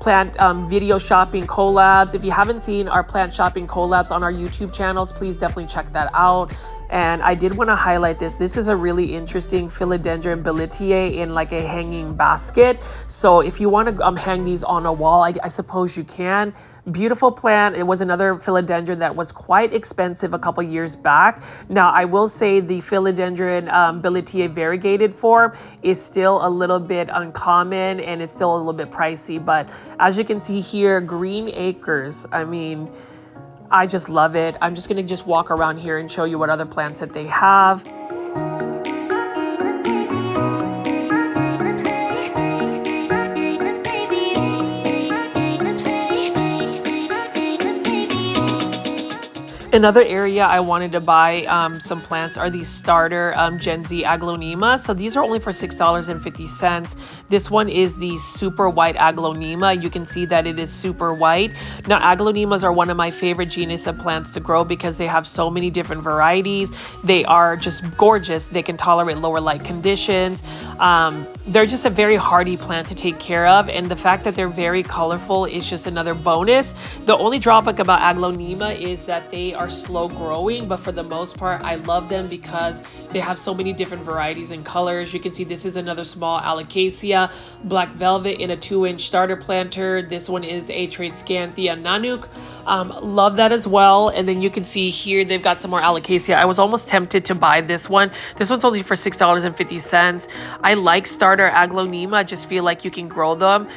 plant video shopping collabs. If you haven't seen our plant shopping collabs on our YouTube channels, please definitely check that out. And I did want to highlight this. This is a really interesting Philodendron Billetiae in a hanging basket. So if you want to hang these on a wall, I suppose you can. Beautiful plant. It was another philodendron that was quite expensive a couple years back. Now, I will say the Philodendron Billetiae variegated form is still a little bit uncommon and it's still a little bit pricey. But as you can see here, Green Acres, I just love it. I'm just going to walk around here and show you what other plants that they have. Another area I wanted to buy some plants are these starter Gen Z Aglaonema. So these are only for $6.50. This one is the super white Aglaonema. You can see that it is super white. Now, Aglaonemas are one of my favorite genus of plants to grow because they have so many different varieties. They are just gorgeous. They can tolerate lower light conditions. They're just a very hardy plant to take care of, and the fact that they're very colorful is just another bonus. The only drawback about Aglaonema is that they are slow growing, but for the most part, I love them because they have so many different varieties and colors. You can see this is another small Alocasia, Black Velvet in a 2-inch starter planter. This one is a Tradescanthia Nanook. Love that as well. And then you can see here they've got some more Alocasia. I was almost tempted to buy this one. This one's only for $6.50. I like starter Aglaonema. I just feel like you can grow them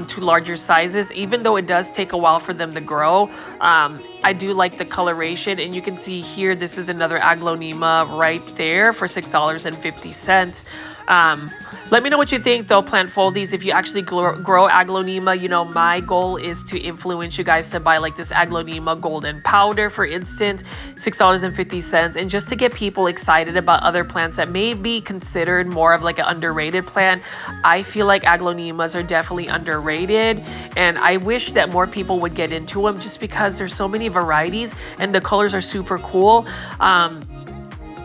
to larger sizes, even though it does take a while for them to grow. I do like the coloration, and you can see here this is another Aglaonema right there for $6.50. Let me know what you think though, plant foldies. If you actually grow Aglaonema, you know, my goal is to influence you guys to buy like this Aglaonema golden powder, for instance, $6.50, and just to get people excited about other plants that may be considered more of like an underrated plant. I feel like Aglaonemas are definitely underrated, and I wish that more people would get into them just because there's so many varieties and the colors are super cool.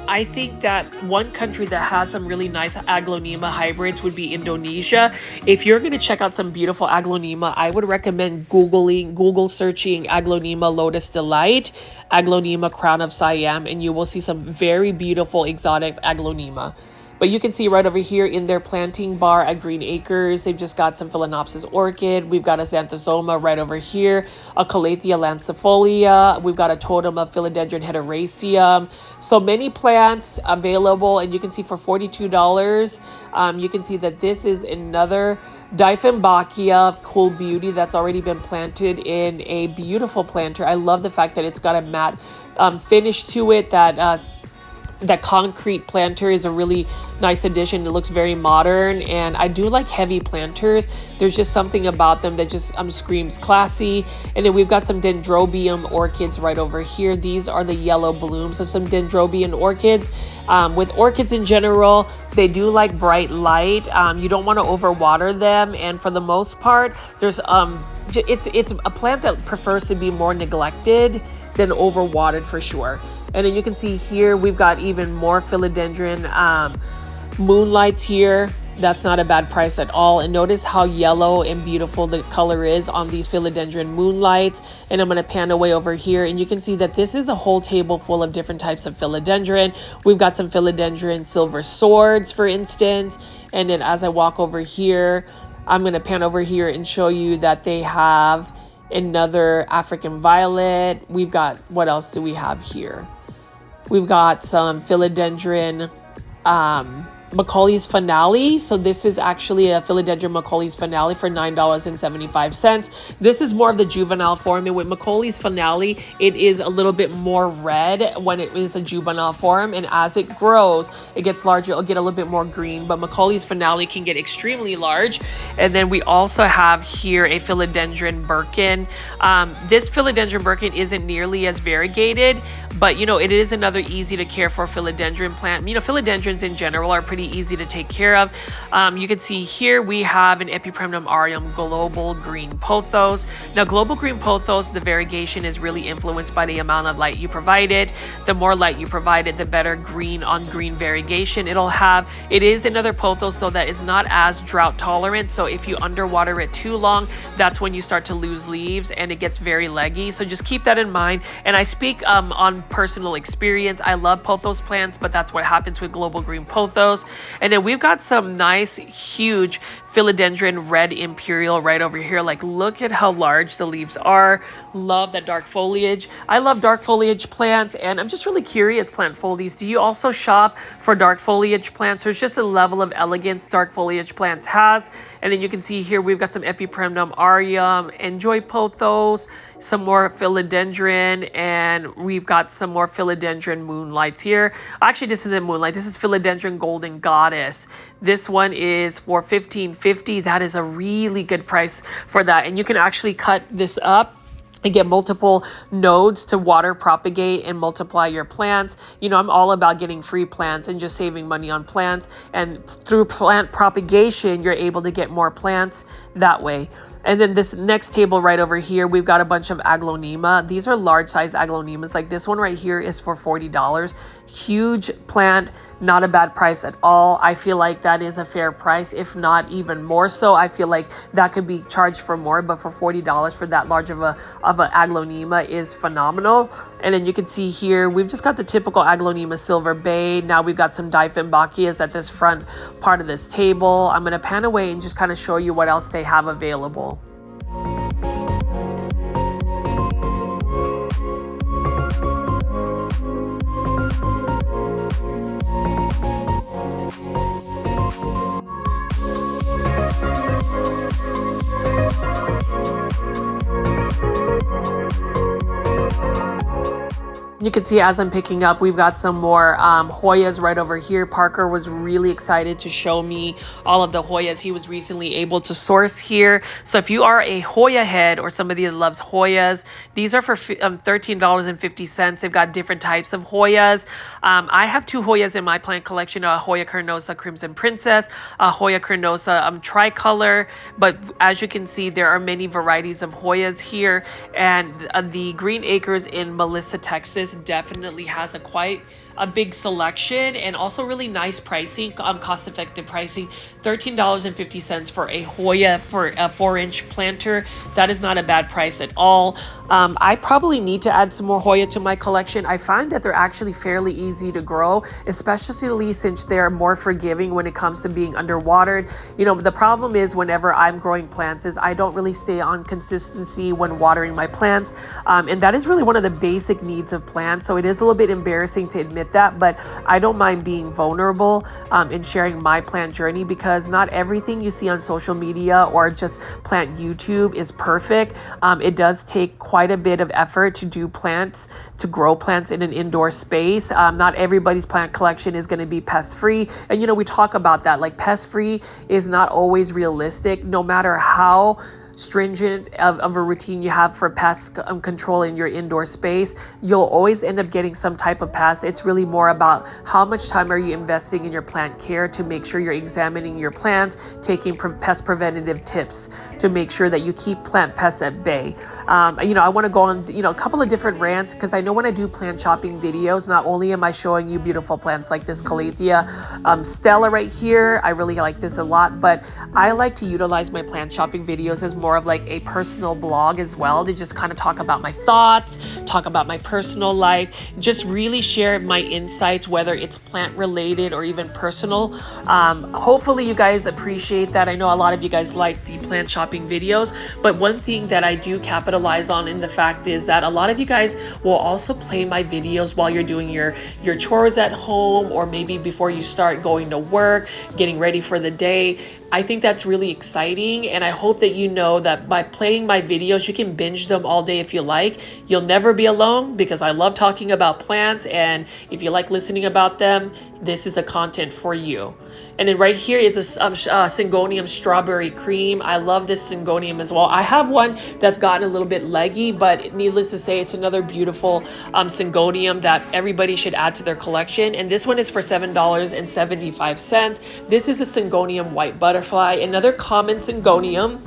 I think that one country that has some really nice Aglaonema hybrids would be Indonesia. If you're going to check out some beautiful Aglaonema, I would recommend Google searching Aglaonema Lotus Delight, Aglaonema Crown of Siam, and you will see some very beautiful exotic Aglaonema. But you can see right over here in their planting bar at Green Acres, they've just got some Phalaenopsis orchid. We've got a Xanthosoma right over here, a Calathea lancifolia. We've got a totem of Philodendron hederaceum. So many plants available, and you can see for $42, you can see that this is another Dieffenbachia Cool Beauty that's already been planted in a beautiful planter. I love the fact that it's got a matte finish to it. That concrete planter is a really nice addition. It looks very modern, and I do like heavy planters. There's just something about them that just screams classy. And then we've got some Dendrobium orchids right over here. These are the yellow blooms of some Dendrobium orchids. With orchids in general, they do like bright light. You don't want to overwater them, and for the most part, there's it's a plant that prefers to be more neglected than overwatered for sure. And then you can see here, we've got even more Philodendron moonlights here. That's not a bad price at all. And notice how yellow and beautiful the color is on these Philodendron moonlights. And I'm going to pan away over here, and you can see that this is a whole table full of different types of Philodendron. We've got some Philodendron silver swords, for instance. And then as I walk over here, I'm going to pan over here and show you that they have another African violet. We've got, what else do we have here? We've got some Philodendron Macaulay's Finale. So this is actually a Philodendron Macaulay's Finale for $9.75. This is more of the juvenile form, and with Macaulay's Finale, it is a little bit more red when it is a juvenile form, and as it grows, it gets larger, it'll get a little bit more green, but Macaulay's Finale can get extremely large. And then we also have here a Philodendron Birkin. This Philodendron Birkin isn't nearly as variegated, but you know, it is another easy to care for philodendron plant. You know, philodendrons in general are pretty easy to take care of. You can see here we have an Epipremnum aureum global green pothos. Now, global green pothos, the variegation is really influenced by the amount of light you provide it. The more light you provide it, the better green on green variegation it'll have. It is another pothos though that is not as drought tolerant. So if you underwater it too long, that's when you start to lose leaves and it gets very leggy. So just keep that in mind. And I speak on personal experience. I love pothos plants, but that's what happens with global green pothos. And then we've got some nice, huge philodendron red imperial right over here. Like, look at how large the leaves are. Love that dark foliage. I love dark foliage plants, and I'm just really curious, plant foldies, do you also shop for dark foliage plants? There's just a level of elegance dark foliage plants has. And then you can see here we've got some Epipremnum aureum, Enjoy pothos, some more philodendron, and we've got some more philodendron moonlights here. Actually, this isn't moonlight. This is philodendron golden goddess. This one is for $15.50. That is a really good price for that. And you can actually cut this up and get multiple nodes to water propagate and multiply your plants. You know, I'm all about getting free plants and just saving money on plants. And through plant propagation, you're able to get more plants that way. And then this next table right over here, we've got a bunch of Aglaonema. These are large size Aglaonemas. Like this one right here is for $40. huge plant, not a bad price at all. I feel like that is a fair price, if not even more so. I feel like that could be charged for more, but for $40 for that large of a aglaonema is phenomenal. And then you can see here, we've just got the typical aglaonema silver bay. Now we've got some Dieffenbachias at this front part of this table. I'm going to pan away and just kind of show you what else they have available. You can see as I'm picking up, we've got some more Hoyas right over here. Parker was really excited to show me all of the Hoyas he was recently able to source here. So if you are a Hoya head or somebody that loves Hoyas, these are for $13.50. They've got different types of Hoyas. I have two Hoyas in my plant collection, a Hoya carnosa Crimson Princess, a Hoya carnosa tricolor. But as you can see, there are many varieties of Hoyas here. And the Green Acres in Melissa, Texas definitely has quite a big selection and also really nice pricing, cost-effective pricing. $13.50 for a Hoya for a 4-inch planter. That is not a bad price at all. I probably need to add some more Hoya to my collection. I find that they're actually fairly easy to grow, especially since they're more forgiving when it comes to being underwatered. You know, the problem is whenever I'm growing plants is I don't really stay on consistency when watering my plants. And that is really one of the basic needs of plants. So it is a little bit embarrassing to admit that, but I don't mind being vulnerable in sharing my plant journey, because not everything you see on social media or just plant YouTube is perfect. It does take quite a bit of effort to grow plants in an indoor space. Not everybody's plant collection is going to be pest free. And you know, we talk about that, like pest free is not always realistic, no matter how stringent of a routine you have for pest control in your indoor space. You'll always end up getting some type of pest. It's really more about how much time are you investing in your plant care to make sure you're examining your plants, taking pest preventative tips to make sure that you keep plant pests at bay. You know, I want to go on, you know, a couple of different rants, because I know when I do plant shopping videos, not only am I showing you beautiful plants like this Calathea Stella right here, I really like this a lot, but I like to utilize my plant shopping videos as more of like a personal blog as well, to just kind of talk about my thoughts, talk about my personal life, just really share my insights, whether it's plant related or even personal. Hopefully you guys appreciate that. I know a lot of you guys like the plant shopping videos, but one thing that I do capitalize on in the fact is that a lot of you guys will also play my videos while you're doing your chores at home, or maybe before you start going to work, getting ready for the day. I think that's really exciting, and I hope that you know that by playing my videos, you can binge them all day if you like. You'll never be alone, because I love talking about plants, and if you like listening about them, this is the content for you. And then right here is a Syngonium strawberry cream. I love this Syngonium as well. I have one that's gotten a little bit leggy, but needless to say, it's another beautiful Syngonium that everybody should add to their collection. And this one is for $7.75. This is a Syngonium white butterfly, another common Syngonium.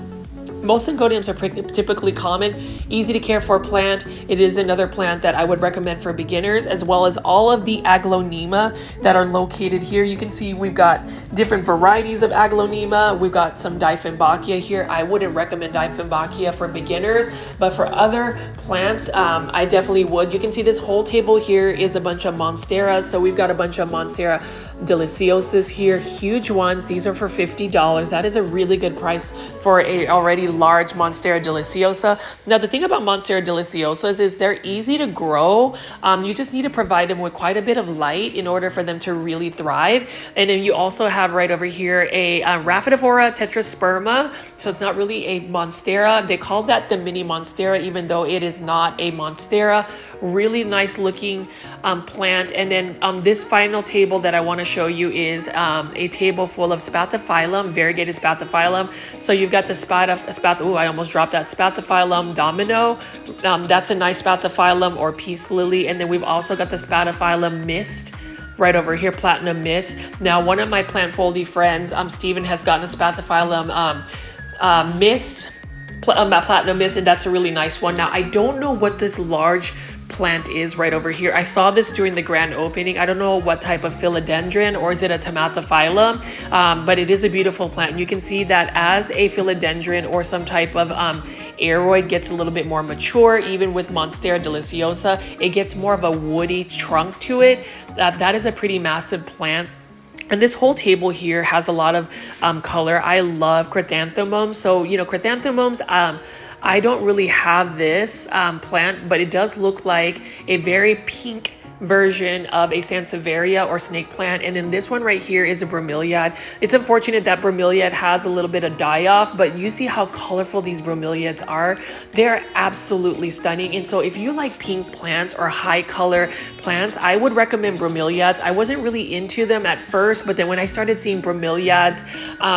Most Syngoniums are typically common, easy to care for plant. It is another plant that I would recommend for beginners, as well as all of the aglaonema that are located here. You can see we've got different varieties of aglaonema. We've got some Dieffenbachia here. I wouldn't recommend Dieffenbachia for beginners, but for other plants, I definitely would. You can see this whole table here is a bunch of Monsteras. So we've got a bunch of Monstera deliciosas here, huge ones. These are for $50. That is a really good price for a already large Monstera deliciosa. Now, the thing about Monstera deliciosas is they're easy to grow. You just need to provide them with quite a bit of light in order for them to really thrive. And then you also have right over here a Rhaphidophora tetrasperma. So it's not really a Monstera. They call that the mini Monstera, even though it is not a Monstera. Really nice looking plant. And then this final table that I want to show you is a table full of Spathiphyllum, variegated Spathiphyllum. So you've got the I almost dropped that, Spathiphyllum domino. That's a nice Spathiphyllum or peace lily. And then we've also got the Spathiphyllum mist right over here, platinum mist. Now, one of my plant foldy friends, Steven, has gotten a Spathiphyllum mist, platinum mist, and that's a really nice one. Now, I don't know what this large plant is right over here. I saw this during the grand opening. I don't know what type of philodendron, or is it a tomathophyllum, but it is a beautiful plant. And you can see that as a philodendron or some type of aroid gets a little bit more mature, even with Monstera deliciosa, it gets more of a woody trunk to it. That is a pretty massive plant. And this whole table here has a lot of color. I love chrysanthemums. So, you know, chrysanthemums, I don't really have this plant, but it does look like a very pink version of a sansevieria or snake plant. And then this one right here is a bromeliad. It's unfortunate that bromeliad has a little bit of die-off, but you see how colorful these bromeliads are. They're absolutely stunning. And so if you like pink plants or high color plants, I would recommend bromeliads. I wasn't really into them at first, but then when I started seeing bromeliads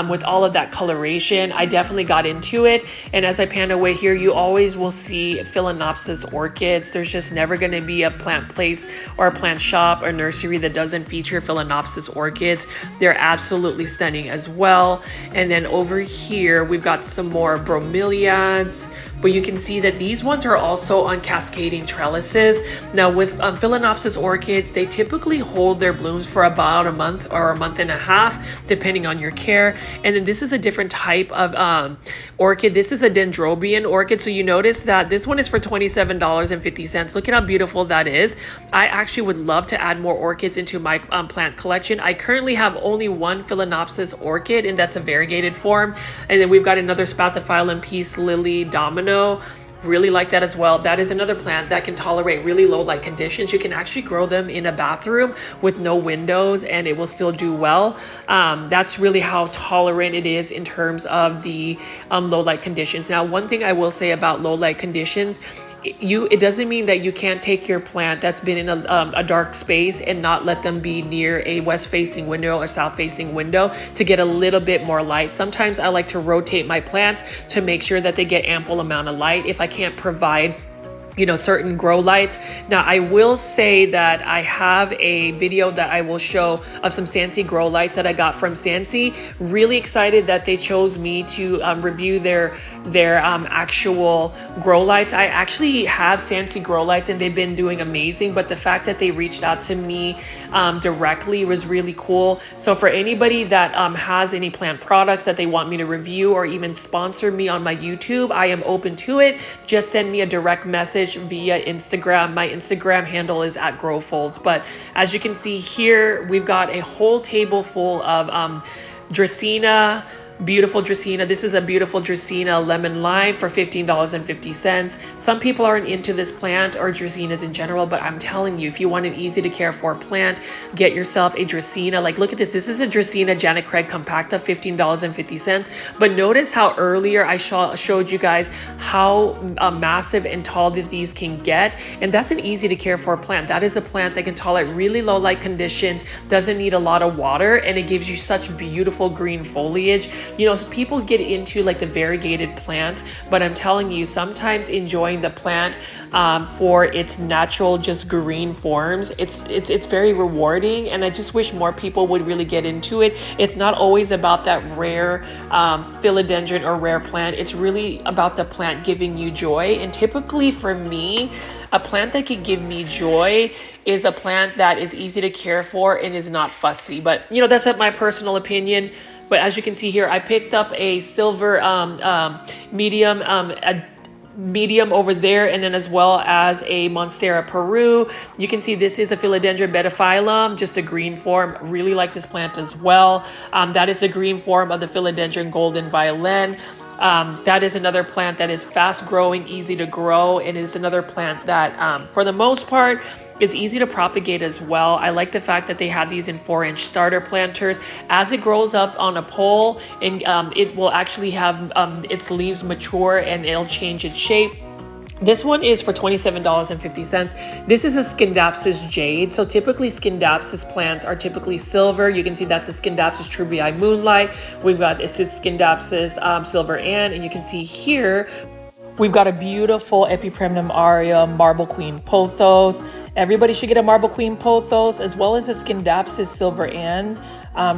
with all of that coloration, I definitely got into it. And as I pan away here, you always will see Phalaenopsis orchids. There's just never going to be a plant place or a plant shop or nursery that doesn't feature Phalaenopsis orchids. They're absolutely stunning as well. And then over here, we've got some more bromeliads, but you can see that these ones are also on cascading trellises. Now with Phalaenopsis orchids, they typically hold their blooms for about a month or a month and a half, depending on your care. And then this is a different type of orchid. This is a dendrobium orchid. So you notice that this one is for $27.50. Look at how beautiful that is. I actually would love to add more orchids into my plant collection. I currently have only one Phalaenopsis orchid, and that's a variegated form. And then we've got another Spathiphyllum peace lily domino. Really like that as well. That is another plant that can tolerate really low light conditions. You can actually grow them in a bathroom with no windows and it will still do well. That's really how tolerant it is in terms of the low light conditions. Now, one thing I will say about low light conditions, it doesn't mean that you can't take your plant that's been in a dark space and not let them be near a west facing window or south facing window to get a little bit more light. Sometimes I like to rotate my plants to make sure that they get ample amount of light if I can't provide, you know, certain grow lights. Now, I will say that I have a video that I will show of some Scentsy grow lights that I got from Scentsy. Really excited that they chose me to review their actual grow lights. I actually have Scentsy grow lights and they've been doing amazing, but the fact that they reached out to me directly was really cool. So for anybody that has any plant products that they want me to review or even sponsor me on my YouTube, I am open to it. Just send me a direct message via Instagram. My Instagram handle is @growfolds. But as you can see here, we've got a whole table full of Dracaena, beautiful Dracaena. This is a beautiful Dracaena lemon lime for $15.50. Some people aren't into this plant or Dracaenas in general, but I'm telling you, if you want an easy to care for plant, get yourself a Dracaena. Like, look at this. This is a Dracaena Janet Craig compacta, $15.50. But notice how earlier I showed you guys how massive and tall that these can get. And that's an easy to care for plant. That is a plant that can tolerate really low light conditions, doesn't need a lot of water, and it gives you such beautiful green foliage. You know, so people get into like the variegated plants, but I'm telling you, sometimes enjoying the plant for its natural, just green forms, it's very rewarding, and I just wish more people would really get into it. It's not always about that rare philodendron or rare plant. It's really about the plant giving you joy. And typically for me, a plant that can give me joy is a plant that is easy to care for and is not fussy. But you know, that's my personal opinion. But as you can see here, I picked up a silver medium over there, and then as well as a Monstera Peru. You can see this is a Philodendron Betaphyllum, just a green form. Really like this plant as well. That is the green form of the Philodendron Golden Violin. That is another plant that is fast growing, easy to grow, and is another plant that for the most part is easy to propagate as well. I like the fact that they have these in 4-inch starter planters. As it grows up on a pole, and it will actually have its leaves mature and it'll change its shape. This one is for $27.50. This is a Scindapsus jade. So typically Scindapsus plants are typically silver. You can see that's a Scindapsus trubii moonlight. We've got a Scindapsus silver Ann, and you can see here we've got a beautiful Epipremnum aureum Marble Queen pothos. Everybody should get a Marble Queen pothos, as well as a Scindapsus silver Ann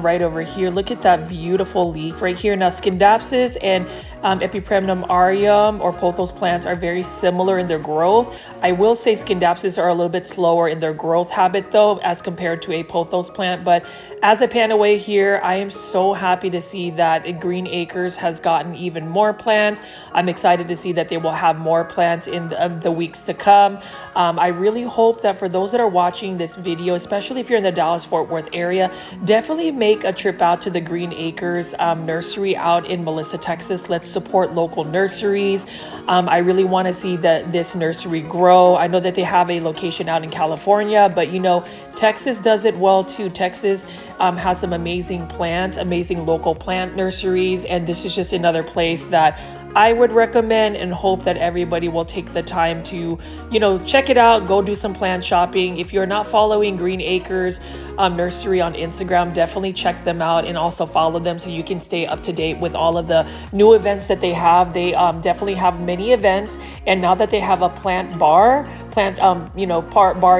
right over here. Look at that beautiful leaf right here. Now Scindapsus and Epipremnum aureum or pothos plants are very similar in their growth. I will say Scindapsus are a little bit slower in their growth habit though as compared to a pothos plant. But as I pan away here, I am so happy to see that Green Acres has gotten even more plants. I'm excited to see that they will have more plants in the weeks to come. I really hope that for those that are watching this video, especially if you're in the Dallas-Fort Worth area, definitely make a trip out to the Green Acres nursery out in Melissa, Texas. Let's support local nurseries. I really want to see this nursery grow. I know that they have a location out in California, but you know, Texas does it well too. Texas has some amazing plants, amazing local plant nurseries, and this is just another place that I would recommend and hope that everybody will take the time to, you know, check it out, go do some plant shopping. If you're not following Green Acres Nursery on Instagram, definitely check them out and also follow them so you can stay up to date with all of the new events that they have. They definitely have many events, and now that they have a plant bar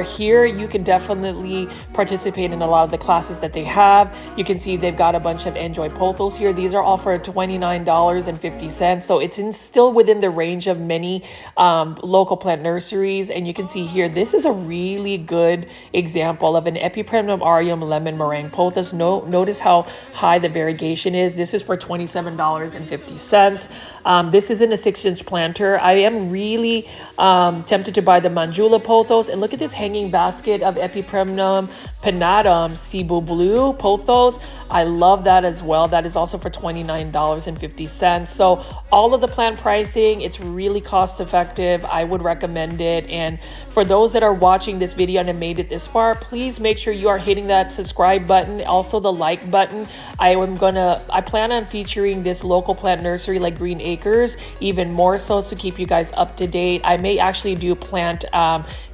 here, you can definitely participate in a lot of the classes that they have. You can see they've got a bunch of Enjoy Pothos here. These are all for $29.50. So it's still within the range of many local plant nurseries. And you can see here, this is a really good example of an Epipremnum aureum lemon meringue pothos. Notice how high the variegation is. This is for $27.50. This isn't a 6-inch planter. I am really tempted to buy the Manjula pothos. And look at this hanging basket of Epipremnum pinnatum Cebu Blue pothos. I love that as well. That is also for $29.50. So all of the plant pricing, it's really cost effective. I would recommend it. And for those that are watching this video and have made it this far, please make sure you are hitting that subscribe button, also the like button. I plan on featuring this local plant nursery like Green Acres even more so to keep you guys up to date. I may actually do plant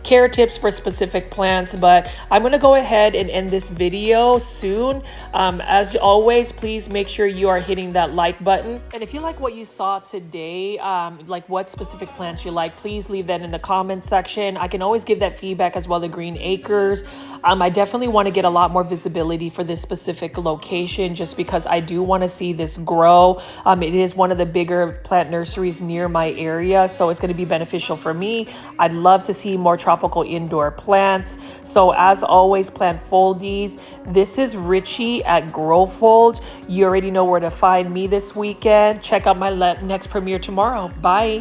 care tips for specific plants, but I'm going to go ahead and end this video soon. As always, please make sure you are hitting that like button. And if you like what you saw today, like what specific plants you like, please leave that in the comments section. I can always give that feedback as well to Green Acres. I definitely want to get a lot more visibility for this specific location just because I do want to see this grow. It is one of the bigger plant nurseries near my area, so it's going to be beneficial for me. I'd love to see more tropical indoor plants. So as always, plant foldies. This is Richie at Growfold. You already know where to find me this weekend. Check out my next premiere tomorrow. Bye.